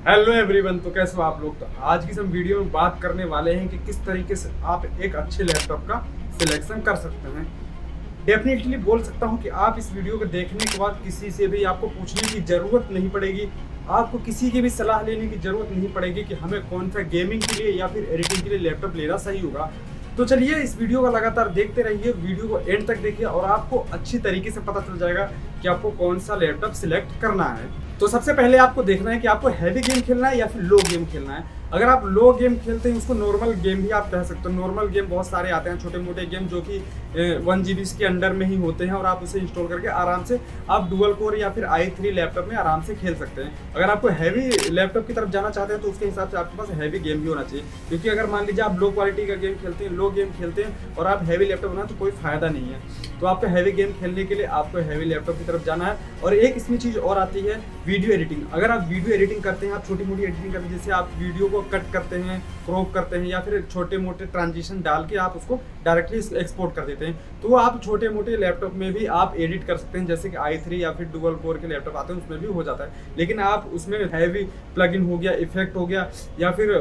Hello everyone, तो कैसे हो आप लोग। तो आज की हम वीडियो में बात करने वाले हैं कि किस तरीके से आप एक अच्छे लैपटॉप का सिलेक्शन कर सकते हैं। डेफिनेटली बोल सकता हूं कि आप इस वीडियो को देखने के बाद किसी से भी आपको पूछने की ज़रूरत नहीं पड़ेगी, आपको किसी की भी सलाह लेने की ज़रूरत नहीं पड़ेगी कि हमें कौन सा गेमिंग के लिए या फिर एडिटिंग के लिए लैपटॉप लेना सही होगा। तो चलिए इस वीडियो को लगातार देखते रहिए, वीडियो को एंड तक देखिए और आपको अच्छी तरीके से पता चल जाएगा कि आपको कौन सा लैपटॉप सिलेक्ट करना है। तो सबसे पहले आपको देखना है कि आपको हैवी गेम खेलना है या फिर लो गेम खेलना है। अगर आप लो गेम खेलते हैं उसको नॉर्मल गेम भी आप कह सकते हो। नॉर्मल गेम बहुत सारे आते हैं, छोटे मोटे गेम जो कि 1 GB के अंडर में ही होते हैं और आप उसे इंस्टॉल करके आराम से आप डुअल कोर या फिर i3 लैपटॉप में आराम से खेल सकते हैं। अगर आपको हैवी लैपटॉप की तरफ जाना चाहते हैं तो उसके हिसाब से आपके पास हैवी गेम भी होना चाहिए, क्योंकि अगर मान लीजिए आप लो क्वालिटी का गेम खेलते हैं, लो गेम खेलते हैं और आप हैवी लैपटॉप बनाए तो कोई फायदा नहीं है। तो आपको हैवी गेम खेलने के लिए आपको हैवी लैपटॉप की तरफ जाना है। और एक इसमें चीज़ और आती है वीडियो एडिटिंग। अगर आप वीडियो एडिटिंग करते हैं, आप छोटी मोटी एडिटिंग करते हैं, जैसे आप वीडियो को कट करते हैं, क्रॉप करते हैं या फिर छोटे मोटे ट्रांजिशन डाल के आप उसको डायरेक्टली एक्सपोर्ट कर देते हैं, तो आप छोटे मोटे लैपटॉप में भी आप एडिट कर सकते हैं। जैसे कि i3 या फिर डुअल कोर के लैपटॉप आते हैं उसमें भी हो जाता है। लेकिन आप उसमें हैवी प्लगइन हो गया, इफेक्ट हो गया या फिर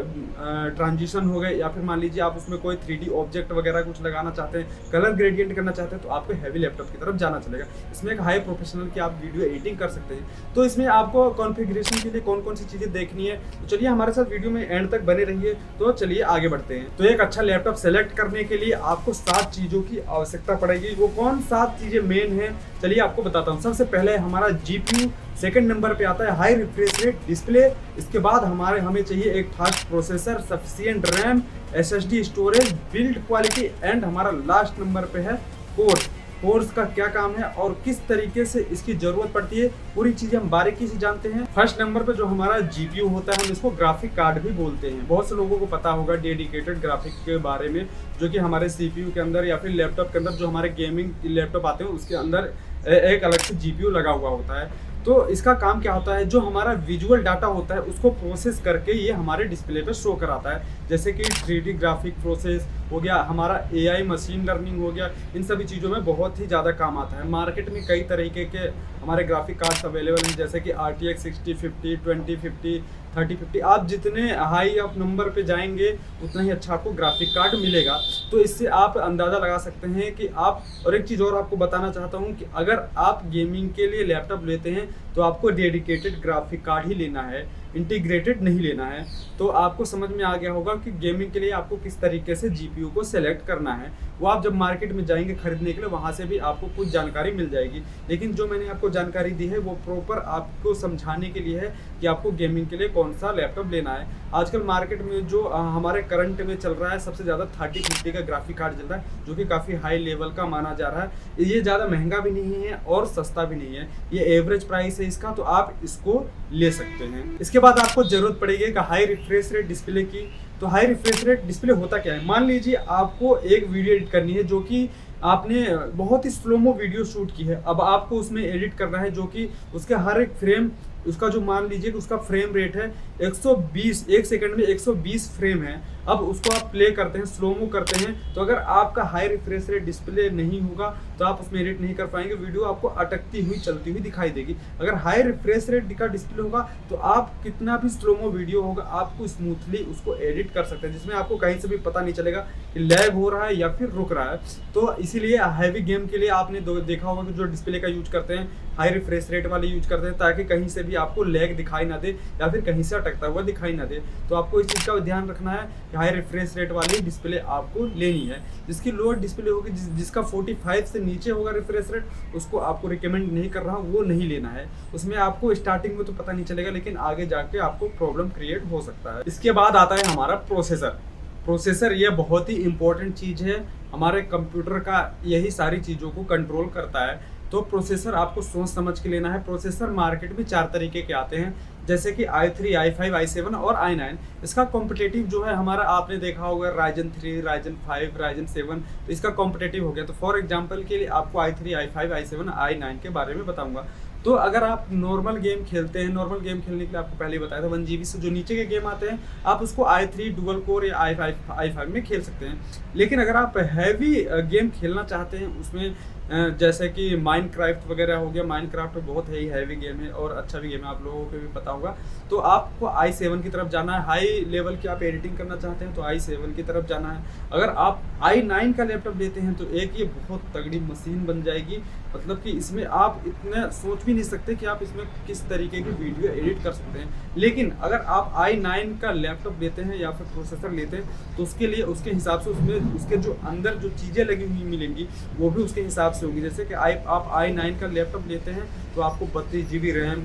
ट्रांजिशन हो गए या फिर मान लीजिए आप उसमें कोई 3D ऑब्जेक्ट वगैरह कुछ लगाना चाहते हैं, कलर ग्रेडियंट करना चाहते हैं, तो आपको हैवी लैपटॉप की तरफ जाना चलेगा। इसमें एक हाई प्रोफेशनल की आप वीडियो एडिटिंग कर सकते हैं। तो इसमें आपको कॉन्फ़िगरेशन के लिए कौन कौन सी चीज़ें देखनी है, तो चलिए हमारे साथ वीडियो में एंड तक बने रहिए। तो चलिए आगे बढ़ते हैं। तो एक अच्छा लैपटॉप सेलेक्ट करने के लिए आपको 7 चीज़ों की आवश्यकता पड़ेगी। वो कौन 7 चीज़ें मेन हैं, चलिए आपको बताता हूँ। सबसे पहले हमारा GPU, सेकंड नंबर पे आता है हाई रिफ्रेश रेट डिस्प्ले। इसके बाद हमें चाहिए एक fast processor, sufficient RAM, SSD storage, build quality and हमारा लास्ट नंबर पे है कोर्स। कोर्स का क्या काम है और किस तरीके से इसकी ज़रूरत पड़ती है, पूरी चीज़ें हम बारीकी से जानते हैं। फर्स्ट नंबर पे जो हमारा GPU होता है, हम इसको ग्राफिक कार्ड भी बोलते हैं। बहुत से लोगों को पता होगा डेडिकेटेड ग्राफिक के बारे में, जो कि हमारे CPU के अंदर या फिर लैपटॉप के अंदर, जो हमारे गेमिंग लैपटॉप आते हैं उसके अंदर एक अलग से GPU लगा हुआ होता है। तो इसका काम क्या होता है, जो हमारा विजुअल डाटा होता है उसको प्रोसेस करके ये हमारे डिस्प्ले पे शो कराता है। जैसे कि 3D ग्राफिक प्रोसेस हो गया, हमारा AI मशीन लर्निंग हो गया, इन सभी चीज़ों में बहुत ही ज़्यादा काम आता है। मार्केट में कई तरीके के हमारे ग्राफिक कार्ड्स अवेलेबल हैं, जैसे कि RTX 6050, 2050, 3050। आप जितने हाई ऑफ नंबर पे जाएंगे उतना ही अच्छा आपको ग्राफिक कार्ड मिलेगा। तो इससे आप अंदाज़ा लगा सकते हैं कि आप, और एक चीज़ और आपको बताना चाहता हूँ कि अगर आप गेमिंग के लिए लैपटॉप लेते हैं तो आपको डेडिकेटेड ग्राफिक कार्ड ही लेना है, इंटीग्रेटेड नहीं लेना है। तो आपको समझ में आ गया होगा कि गेमिंग के लिए आपको किस तरीके से GPU को सेलेक्ट करना है। वो आप जब मार्केट में जाएंगे खरीदने के लिए, वहाँ से भी आपको कुछ जानकारी मिल जाएगी। लेकिन जो मैंने आपको जानकारी दी है वो प्रॉपर आपको समझाने के लिए है कि आपको गेमिंग के लिए कौन सा लैपटॉप लेना है। आजकल मार्केट में जो हमारे करंट में चल रहा है, सबसे ज़्यादा 3050 का ग्राफिक कार्ड चल रहा है, जो कि काफ़ी हाई लेवल का माना जा रहा है। ये ज़्यादा महंगा भी नहीं है और सस्ता भी नहीं है, ये एवरेज प्राइस है इसका, तो आप इसको ले सकते हैं। इसके बाद आपको ज़रूरत पड़ेगी एक हाई रिफ्रेश रेट डिस्प्ले की। तो हाई रिफ्रेश रेट डिस्प्ले होता क्या है, मान लीजिए आपको एक वीडियो एडिट करनी है जो कि आपने बहुत ही स्लोमो वीडियो शूट की है। अब आपको उसमें एडिट करना है जो कि उसके हर एक फ्रेम, उसका जो मान लीजिए कि उसका फ्रेम रेट है 120, एक सेकंड में 120 फ्रेम है। अब उसको आप प्ले करते हैं, स्लोमो करते हैं, तो अगर आपका हाई रिफ्रेश रेट डिस्प्ले नहीं होगा तो आप उसमें एडिट नहीं कर पाएंगे, वीडियो आपको अटकती हुई चलती हुई दिखाई देगी। अगर हाई रिफ्रेश रेट का डिस्प्ले होगा तो आप कितना भी स्लोमो वीडियो होगा आपको स्मूथली उसको एडिट कर सकते हैं, जिसमें आपको कहीं से भी पता नहीं चलेगा कि लैग हो रहा है या फिर रुक रहा है। तो इसीलिए हैवी गेम के लिए आपने देखा होगा कि जो डिस्प्ले का यूज करते हैं हाई रिफ्रेश रेट वाले यूज करते हैं, ताकि कहीं से भी आपको लैग दिखाई ना दे या फिर कहीं से अटकता हुआ दिखाई ना दे। तो आपको इस चीज़ का ध्यान रखना है कि हाई रिफ्रेश रेट वाली डिस्प्ले आपको लेनी है। जिसकी लोअर डिस्प्ले होगी, जिसका 45 से नीचे होगा रिफ्रेश रेट, उसको आपको रिकमेंड नहीं कर रहा हूँ, वो नहीं लेना है। उसमें आपको स्टार्टिंग में तो पता नहीं चलेगा, लेकिन आगे जाके आपको प्रॉब्लम क्रिएट हो सकता है। इसके बाद आता है हमारा प्रोसेसर। प्रोसेसर ये बहुत ही इंपॉर्टेंट चीज़ है, हमारे कंप्यूटर का यही सारी चीज़ों को कंट्रोल करता है। तो प्रोसेसर आपको सोच समझ के लेना है। प्रोसेसर मार्केट में 4 तरीके के आते हैं, जैसे कि i3, i5, i7 और i9। इसका कॉम्पिटिटिव जो है हमारा, आपने देखा होगा Ryzen 3, Ryzen 5, Ryzen 7, तो इसका कॉम्पिटिटिव हो गया। तो फॉर एग्जांपल के लिए आपको i3, i5, i7, i9 के बारे में बताऊंगा। तो अगर आप नॉर्मल गेम खेलते हैं, नॉर्मल गेम खेलने के लिए आपको पहले ही बताया था 1 GB से जो नीचे के गेम आते हैं आप उसको i3 डुअल कोर या i5 में खेल सकते हैं। लेकिन अगर आप हैवी गेम खेलना चाहते हैं, उसमें जैसे कि माइनक्राफ्ट वगैरह हो गया। माइनक्राफ्ट बहुत ही हैवी गेम है और अच्छा भी गेम है, आप लोगों को भी पता होगा। तो आपको i7 की तरफ जाना है। हाई लेवल की आप एडिटिंग करना चाहते हैं तो i7 की तरफ जाना है। अगर आप i9 का लैपटॉप लेते हैं तो एक ये बहुत तगड़ी मशीन बन जाएगी, मतलब कि इसमें आप इतना सोच भी नहीं सकते कि आप इसमें किस तरीके की वीडियो एडिट कर सकते हैं। लेकिन अगर आप i9 का लैपटॉप लेते हैं या फिर प्रोसेसर लेते हैं तो उसके लिए उसके हिसाब से उसमें उसके जो अंदर जो चीज़ें लगी हुई मिलेंगी वो भी उसके हिसाब से होगी। जैसे कि आप i9 का लैपटॉप लेते हैं तो आपको 32 GB रैम,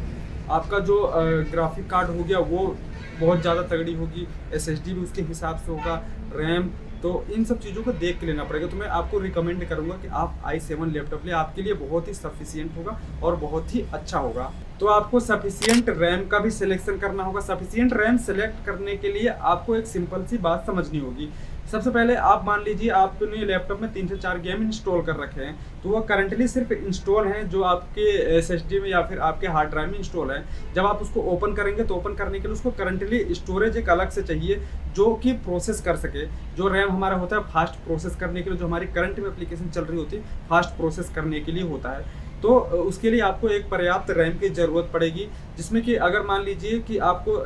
आपका जो ग्राफिक कार्ड हो गया वो बहुत ज़्यादा तगड़ी होगी, SSD भी उसके हिसाब से होगा, रैम। तो इन सब चीज़ों को देख के लेना पड़ेगा। तो मैं आपको रिकमेंड करूंगा कि आप i7 लैपटॉप ले, आपके लिए बहुत ही सफिशिएंट होगा और बहुत ही अच्छा होगा। तो आपको सफिशिएंट रैम का भी सिलेक्शन करना होगा। सफिशिएंट रैम सेलेक्ट करने के लिए आपको एक सिंपल सी बात समझनी होगी। सबसे पहले आप मान लीजिए आपने लैपटॉप में 3 से 4 गेम इंस्टॉल कर रखे हैं, तो वो करंटली सिर्फ इंस्टॉल हैं जो आपके SSD में या फिर आपके हार्ड ड्राइव में इंस्टॉल है। जब आप उसको ओपन करेंगे तो ओपन करने के लिए उसको करंटली स्टोरेज एक अलग से चाहिए जो कि प्रोसेस कर सके। जो रैम हमारा होता है फास्ट प्रोसेस करने के लिए, जो हमारी करंट में एप्लीकेशन चल रही होती है फास्ट प्रोसेस करने के लिए होता है। तो उसके लिए आपको एक पर्याप्त रैम की ज़रूरत पड़ेगी, जिसमें कि अगर मान लीजिए कि आपको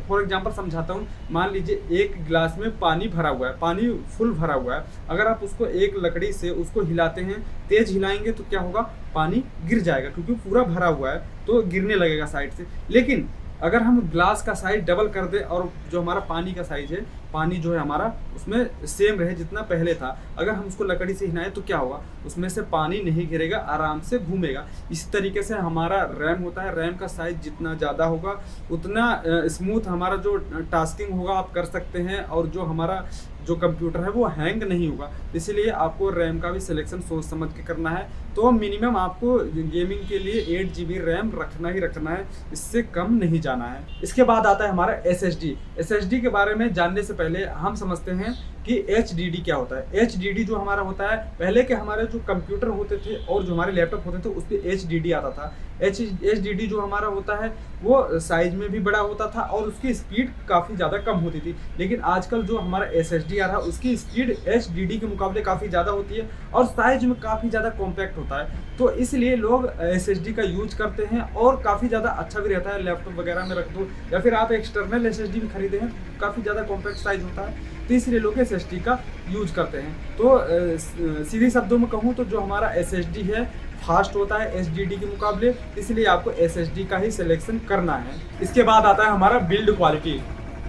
फॉर एग्जांपल समझाता हूँ, मान लीजिए एक गिलास में पानी भरा हुआ है, पानी फुल भरा हुआ है। अगर आप उसको एक लकड़ी से उसको हिलाते हैं, तेज हिलाएंगे तो क्या होगा, पानी गिर जाएगा क्योंकि पूरा भरा हुआ है तो गिरने लगेगा साइड से। लेकिन अगर हम ग्लास का साइज डबल कर दें और जो हमारा पानी का साइज है, पानी जो है हमारा उसमें सेम रहे जितना पहले था, अगर हम उसको लकड़ी से हिलाएं तो क्या होगा, उसमें से पानी नहीं गिरेगा, आराम से घूमेगा। इसी तरीके से हमारा रैम होता है, रैम का साइज जितना ज़्यादा होगा उतना स्मूथ हमारा जो टास्किंग होगा आप कर सकते हैं और जो हमारा जो कंप्यूटर है वो हैंग नहीं होगा। इसीलिए आपको रैम का भी सिलेक्शन सोच समझ के करना है। तो मिनिमम आपको गेमिंग के लिए 8 GB रैम रखना ही रखना है, इससे कम नहीं जाना है। इसके बाद आता है हमारा SSD। SSD के बारे में जानने से पहले हम समझते हैं कि HDD क्या होता है। HDD जो हमारा होता है, पहले के हमारे जो कंप्यूटर होते थे और जो हमारे लैपटॉप होते थे उस पर HDD आता था। HDD जो हमारा होता है वो साइज में भी बड़ा होता था और उसकी स्पीड काफ़ी ज़्यादा कम होती थी। लेकिन आजकल जो हमारा SSD आ रहा है उसकी स्पीड HDD के मुकाबले काफ़ी ज़्यादा होती है और साइज में काफ़ी ज़्यादा कॉम्पैक्ट होता है। तो इसलिए लोग SSD का यूज करते हैं और काफ़ी ज़्यादा अच्छा भी रहता है, लैपटॉप वगैरह में रख दो या फिर आप एक्सटर्नल SSD भी खरीदे हैं, काफ़ी ज़्यादा कॉम्पैक्ट साइज होता है, तो इसलिए लोग SSD का यूज करते हैं। तो सीधे शब्दों में कहूँ तो जो हमारा SSD है फास्ट होता है HDD के मुकाबले, इसलिए आपको SSD का ही सिलेक्शन करना है। इसके बाद आता है हमारा बिल्ड क्वालिटी।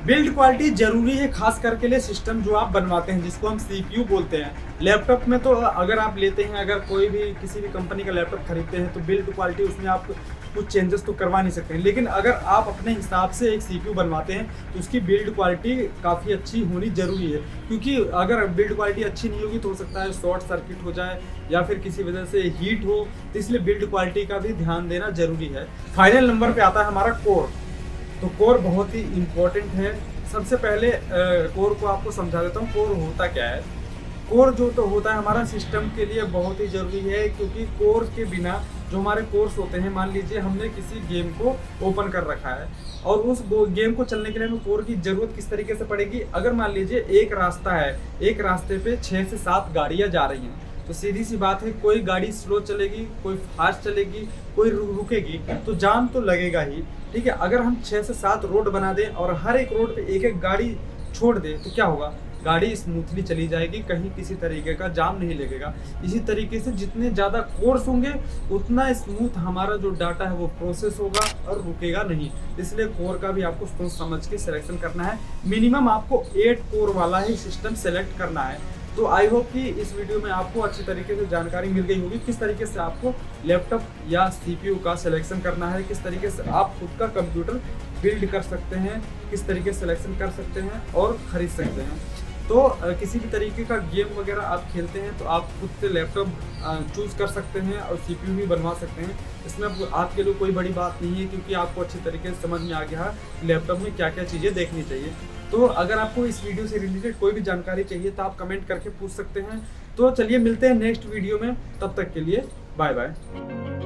बिल्ड क्वालिटी जरूरी है खास करके लिए सिस्टम जो आप बनवाते हैं, जिसको हम CPU बोलते हैं। लैपटॉप में तो अगर आप लेते हैं, अगर कोई भी किसी भी कंपनी का लैपटॉप खरीदते हैं तो बिल्ड क्वालिटी उसमें आप कुछ चेंजेस तो करवा नहीं सकते हैं। लेकिन अगर आप अपने हिसाब से एक CPU बनवाते हैं तो उसकी बिल्ड क्वालिटी काफ़ी अच्छी होनी ज़रूरी है, क्योंकि अगर बिल्ड क्वालिटी अच्छी नहीं होगी तो हो सकता है शॉर्ट सर्किट हो जाए या फिर किसी वजह से हीट हो, तो इसलिए बिल्ड क्वालिटी का भी ध्यान देना जरूरी है। फाइनल नंबर पे आता है हमारा कोर। तो कोर बहुत ही इम्पोर्टेंट है। सबसे पहले कोर को आपको समझा देता हूँ, कोर होता क्या है। कोर जो तो होता है हमारा सिस्टम के लिए बहुत ही ज़रूरी है, क्योंकि कोर के बिना जो हमारे कोर्स होते हैं, मान लीजिए हमने किसी गेम को ओपन कर रखा है और उस गेम को चलने के लिए हमें कोर की ज़रूरत किस तरीके से पड़ेगी। अगर मान लीजिए एक रास्ता है, एक रास्ते पे 6 से 7 गाड़ियाँ जा रही हैं, तो सीधी सी बात है कोई गाड़ी स्लो चलेगी, कोई फास्ट चलेगी, कोई रुकेगी, तो जाम तो लगेगा ही। ठीक है, अगर हम 6 से 7 रोड बना दें और हर एक रोड पे एक एक गाड़ी छोड़ दें तो क्या होगा, गाड़ी स्मूथली चली जाएगी, कहीं किसी तरीके का जाम नहीं लगेगा। इसी तरीके से जितने ज़्यादा कोर्स होंगे उतना स्मूथ हमारा जो डाटा है वो प्रोसेस होगा और रुकेगा नहीं। इसलिए कोर का भी आपको सोच समझ के सिलेक्शन करना है। मिनिमम आपको 8 कोर वाला ही सिस्टम सेलेक्ट करना है। तो आई होप कि इस वीडियो में आपको अच्छी तरीके से जानकारी मिल गई होगी किस तरीके से आपको लैपटॉप या CPU का सिलेक्शन करना है, किस तरीके से आप खुद का कंप्यूटर बिल्ड कर सकते हैं, किस तरीके से सिलेक्शन कर सकते हैं और ख़रीद सकते हैं। तो किसी भी तरीके का गेम वगैरह आप खेलते हैं तो आप खुद से लैपटॉप चूज़ कर सकते हैं और CPU भी बनवा सकते हैं। इसमें आपके लिए कोई बड़ी बात नहीं है, क्योंकि आपको अच्छी तरीके से समझ में आ गया है लैपटॉप में क्या क्या चीज़ें देखनी चाहिए। तो अगर आपको इस वीडियो से रिलेटेड कोई भी जानकारी चाहिए तो आप कमेंट करके पूछ सकते हैं। तो चलिए मिलते हैं नेक्स्ट वीडियो में, तब तक के लिए बाय बाय।